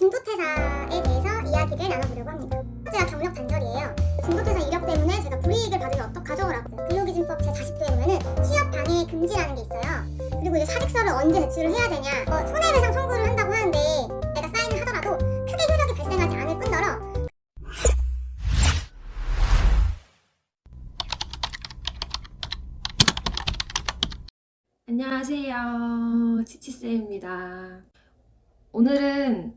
중도퇴사에 대해서 이야기를 나눠보려고 합니다. 제가 경력 단절이에요. 중도퇴사 이력 때문에 제가 불이익을 받으면 가정을 하고 근로기준법 제40조에 보면은 취업 방해 금지라는 게 있어요. 그리고 이제 사직서를 언제 제출을 해야 되냐, 손해배상 청구를 한다고 하는데 내가 사인을 하더라도 크게 효력이 발생하지 않을 뿐더러 안녕하세요, 치치쌤입니다. 오늘은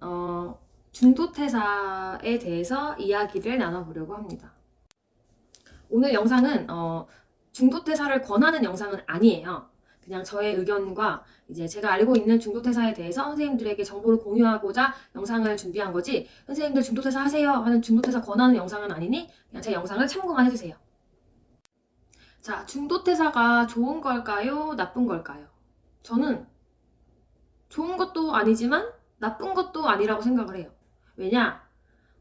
중도퇴사에 대해서 이야기를 나눠보려고 합니다. 오늘 영상은 중도퇴사를 권하는 영상은 아니에요. 그냥 저의 의견과 이제 제가 알고 있는 중도퇴사에 대해서 선생님들에게 정보를 공유하고자 영상을 준비한 거지, 선생님들 중도퇴사 하세요 하는 중도퇴사 권하는 영상은 아니니 그냥 제 영상을 참고만 해주세요. 자, 중도퇴사가 좋은 걸까요? 나쁜 걸까요? 저는 좋은 것도 아니지만 나쁜 것도 아니라고 생각을 해요. 왜냐?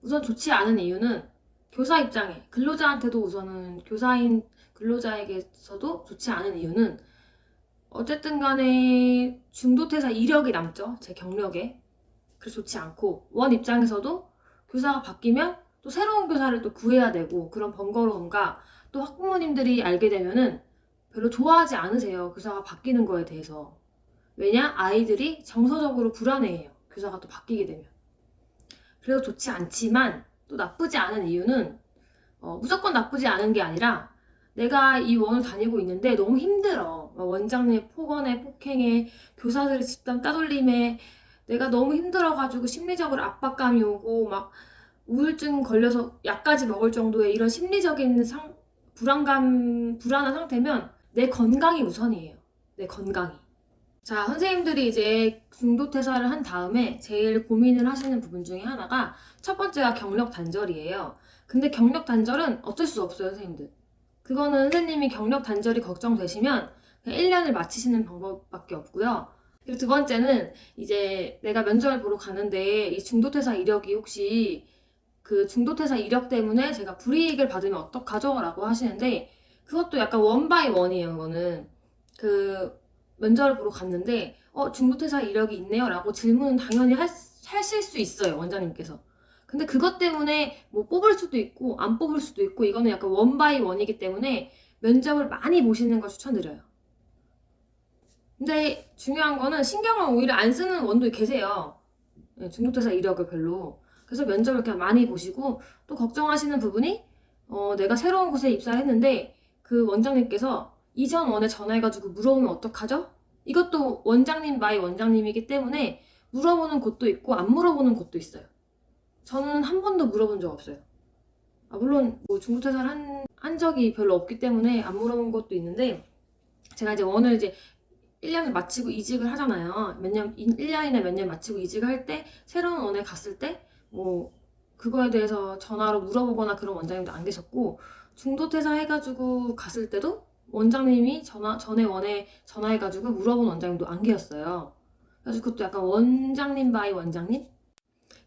우선 좋지 않은 이유는 교사 입장에, 근로자한테도 우선은 교사인 근로자에게서도 좋지 않은 이유는 어쨌든 간에 중도퇴사 이력이 남죠. 제 경력에. 그래서 좋지 않고, 원 입장에서도 교사가 바뀌면 또 새로운 교사를 또 구해야 되고, 그런 번거로움과 또 학부모님들이 알게 되면은 별로 좋아하지 않으세요. 교사가 바뀌는 거에 대해서. 왜냐? 아이들이 정서적으로 불안해해요. 교사가 또 바뀌게 되면. 그래서 좋지 않지만 또 나쁘지 않은 이유는 무조건 나쁘지 않은 게 아니라 내가 이 원을 다니고 있는데 너무 힘들어. 원장님 폭언에 폭행에 교사들의 집단 따돌림에 내가 너무 힘들어가지고 심리적으로 압박감이 오고 막 우울증 걸려서 약까지 먹을 정도의 이런 심리적인 불안한 상태면 내 건강이 우선이에요. 내 건강이. 자, 선생님들이 이제 중도퇴사를 한 다음에 제일 고민을 하시는 부분 중에 하나가 첫 번째가 경력 단절이에요. 근데 경력 단절은 어쩔 수 없어요, 선생님들. 그거는 선생님이 경력 단절이 걱정되시면 그냥 1년을 마치시는 방법밖에 없고요. 그리고 두 번째는 이제 내가 면접을 보러 가는데 이 중도퇴사 이력이 혹시 그 중도퇴사 이력 때문에 제가 불이익을 받으면 어떡하죠? 라고 하시는데 그것도 약간 원바이 원이에요. 그거는 그 면접을 보러 갔는데 중도퇴사 이력이 있네요 라고 질문은 당연히 하실 수 있어요, 원장님께서. 근데 그것 때문에 뭐 뽑을 수도 있고 안 뽑을 수도 있고 이거는 약간 원바이 원이기 때문에 면접을 많이 보시는 걸 추천드려요. 근데 중요한 거는 신경을 오히려 안 쓰는 원도 계세요. 중도퇴사 이력을 별로. 그래서 면접을 그냥 많이 보시고 또 걱정하시는 부분이 내가 새로운 곳에 입사를 했는데 그 원장님께서 이전 원에 전화해가지고 물어보면 어떡하죠? 이것도 원장님 바이 원장님이기 때문에 물어보는 곳도 있고 안 물어보는 곳도 있어요. 저는 한 번도 물어본 적 없어요. 물론 뭐 중도퇴사를 한 적이 별로 없기 때문에 안 물어본 것도 있는데 제가 이제 원을 이제 1년을 마치고 이직을 하잖아요. 1년이나 몇 년 마치고 이직을 할 때 새로운 원에 갔을 때 뭐 그거에 대해서 전화로 물어보거나 그런 원장님도 안 계셨고 중도퇴사 해가지고 갔을 때도 원장님이 전에 원에 전화해가지고 물어본 원장님도 안 계셨어요. 그래서 그것도 약간 원장님 바이 원장님?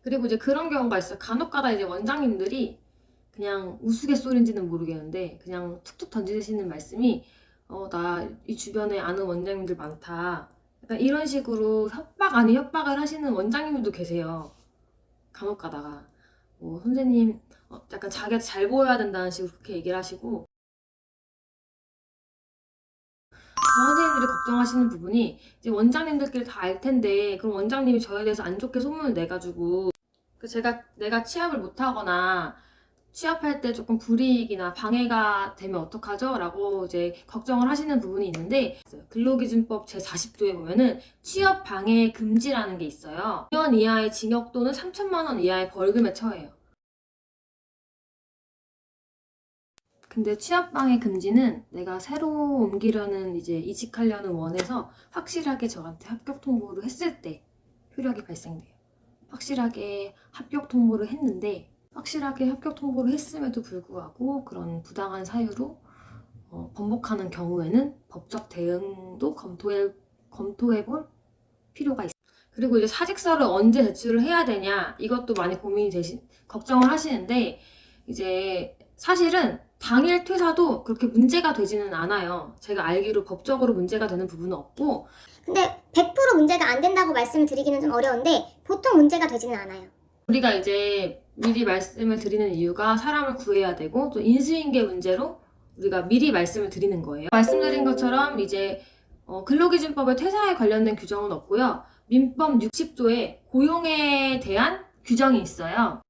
그리고 이제 그런 경우가 있어요. 간혹가다 이제 원장님들이 그냥 우스갯소리인지는 모르겠는데 그냥 툭툭 던지시는 말씀이 나 이 주변에 아는 원장님들 많다. 약간 이런 식으로 협박 아닌 협박을 하시는 원장님들도 계세요. 간혹 가다가 선생님 약간 자기한테 잘 보여야 된다는 식으로 그렇게 얘기를 하시고 선생님들이 걱정하시는 부분이 이제 원장님들끼리 다 알 텐데 그럼 원장님이 저에 대해서 안 좋게 소문을 내가지고 내가 취업을 못하거나 취업할 때 조금 불이익이나 방해가 되면 어떡하죠? 라고 이제 걱정을 하시는 부분이 있는데 근로기준법 제40조에 보면은 취업 방해 금지라는 게 있어요. 2년 이하의 징역 또는 3천만 원 이하의 벌금에 처해요. 근데 취업 방해 금지는 내가 새로 옮기려는 이제 이직하려는 원에서 확실하게 저한테 합격 통보를 했을 때 효력이 발생돼요. 확실하게 합격 통보를 했는데 확실하게 합격 통보를 했음에도 불구하고 그런 부당한 사유로 번복하는 경우에는 법적 대응도 검토해볼 필요가 있어요. 그리고 이제 사직서를 언제 제출을 해야 되냐 이것도 많이 걱정을 하시는데 이제 사실은 당일 퇴사도 그렇게 문제가 되지는 않아요. 제가 알기로 법적으로 문제가 되는 부분은 없고 근데 100% 문제가 안 된다고 말씀을 드리기는 좀 어려운데 보통 문제가 되지는 않아요. 우리가 이제 미리 말씀을 드리는 이유가 사람을 구해야 되고 또 인수인계 문제로 우리가 미리 말씀을 드리는 거예요. 말씀드린 것처럼 이제 근로기준법에 퇴사에 관련된 규정은 없고요. 민법 60조에 고용에 대한 규정이 있어요.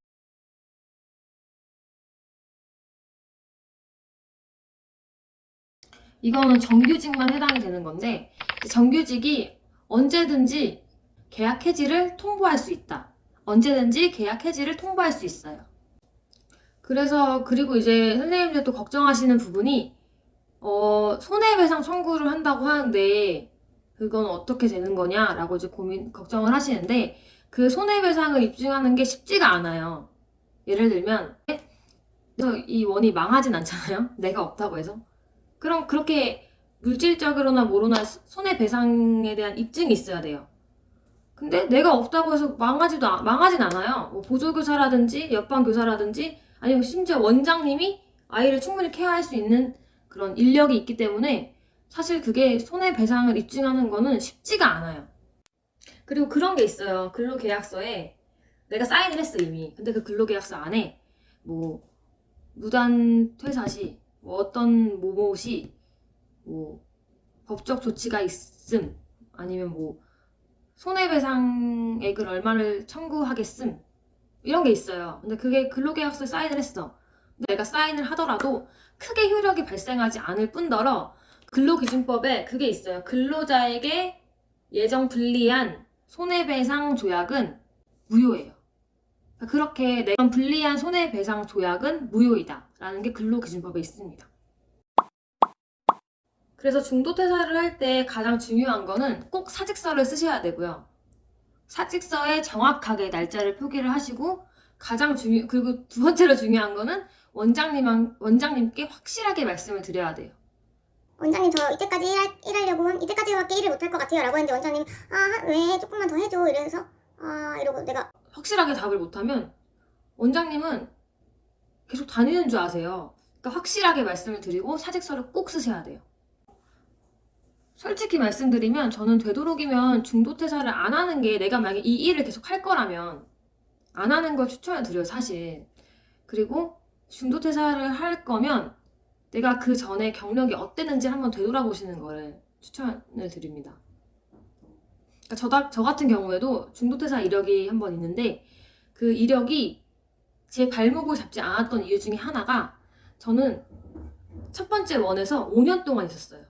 이거는 정규직만 해당이 되는 건데 정규직이 언제든지 계약 해지를 통보할 수 있다. 언제든지 계약 해지를 통보할 수 있어요. 그래서 그리고 이제 선생님들도 걱정하시는 부분이 손해배상 청구를 한다고 하는데 그건 어떻게 되는 거냐라고 이제 걱정을 하시는데 그 손해배상을 입증하는 게 쉽지가 않아요. 예를 들면 이 원이 망하진 않잖아요. 내가 없다고 해서. 그럼 그렇게 물질적으로나 뭐로나 손해배상에 대한 입증이 있어야 돼요. 근데 내가 없다고 해서 망하진 않아요. 뭐 보조교사라든지 옆반교사라든지 아니면 심지어 원장님이 아이를 충분히 케어할 수 있는 그런 인력이 있기 때문에 사실 그게 손해배상을 입증하는 거는 쉽지가 않아요. 그리고 그런 게 있어요. 근로계약서에 내가 사인을 했어 이미. 근데 그 근로계약서 안에 뭐 무단 퇴사 시 뭐 어떤 뭐뭐 시 뭐 법적 조치가 있음 아니면 뭐 손해배상액을 얼마를 청구하겠음 이런 게 있어요. 근데 그게 근로계약서에 사인을 했어. 근데 내가 사인을 하더라도 크게 효력이 발생하지 않을 뿐더러 근로기준법에 그게 있어요. 근로자에게 예정 불리한 손해배상 조약은 무효예요. 그렇게 내가 불리한 손해배상 조약은 무효이다 라는 게 근로기준법에 있습니다. 그래서 중도퇴사를 할 때 가장 중요한 거는 꼭 사직서를 쓰셔야 되고요. 사직서에 정확하게 날짜를 표기를 하시고 그리고 두 번째로 중요한 거는 원장님께 확실하게 말씀을 드려야 돼요. 원장님 저 이때까지 일하려고 이때까지밖에 일을 못할 것 같아요 라고 했는데 원장님 왜 조금만 더 해줘 이래서 이러고 내가 확실하게 답을 못하면 원장님은 계속 다니는 줄 아세요. 그러니까 확실하게 말씀을 드리고 사직서를 꼭 쓰셔야 돼요. 솔직히 말씀드리면 저는 되도록이면 중도퇴사를 안 하는 게 내가 만약에 이 일을 계속 할 거라면 안 하는 걸 추천을 드려요 사실. 그리고 중도퇴사를 할 거면 내가 그 전에 경력이 어땠는지 한번 되돌아보시는 거를 추천을 드립니다. 그러니까 저 같은 경우에도 중도퇴사 이력이 한 번 있는데 그 이력이 제 발목을 잡지 않았던 이유 중에 하나가 저는 첫 번째 원에서 5년 동안 있었어요.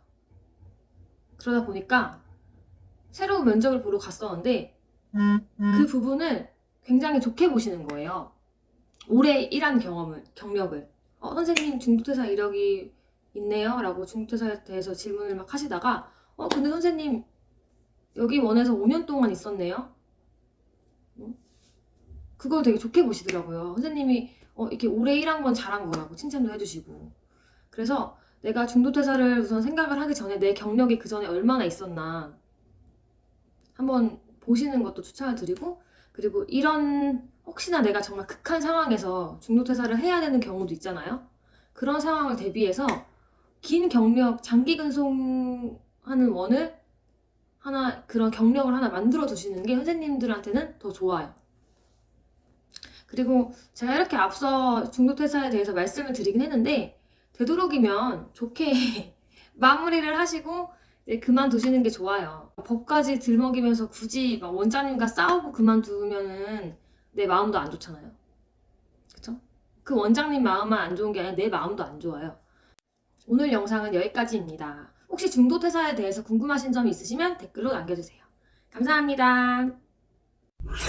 그러다 보니까 새로운 면접을 보러 갔었는데 그 부분을 굉장히 좋게 보시는 거예요. 오래 일한 경력을. 선생님 중도퇴사 이력이 있네요 라고 중도퇴사에 대해서 질문을 막 하시다가 근데 선생님 여기 원에서 5년 동안 있었네요. 그걸 되게 좋게 보시더라고요. 선생님이 이렇게 오래 일한 건 잘한 거라고 칭찬도 해주시고. 그래서 내가 중도퇴사를 우선 생각을 하기 전에 내 경력이 그 전에 얼마나 있었나 한번 보시는 것도 추천을 드리고, 그리고 이런 혹시나 내가 정말 극한 상황에서 중도퇴사를 해야 되는 경우도 있잖아요. 그런 상황을 대비해서 긴 경력, 장기 근속하는 원을 그런 경력을 하나 만들어 두시는 게 선생님들한테는 더 좋아요. 그리고 제가 이렇게 앞서 중도퇴사에 대해서 말씀을 드리긴 했는데 되도록이면 좋게 마무리를 하시고 그만두시는 게 좋아요. 법까지 들먹이면서 굳이 막 원장님과 싸우고 그만두면은 내 마음도 안 좋잖아요. 그쵸? 그 원장님 마음만 안 좋은 게 아니라 내 마음도 안 좋아요. 오늘 영상은 여기까지입니다. 혹시 중도퇴사에 대해서 궁금하신 점이 있으시면 댓글로 남겨주세요. 감사합니다.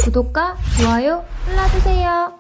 구독과 좋아요 눌러주세요.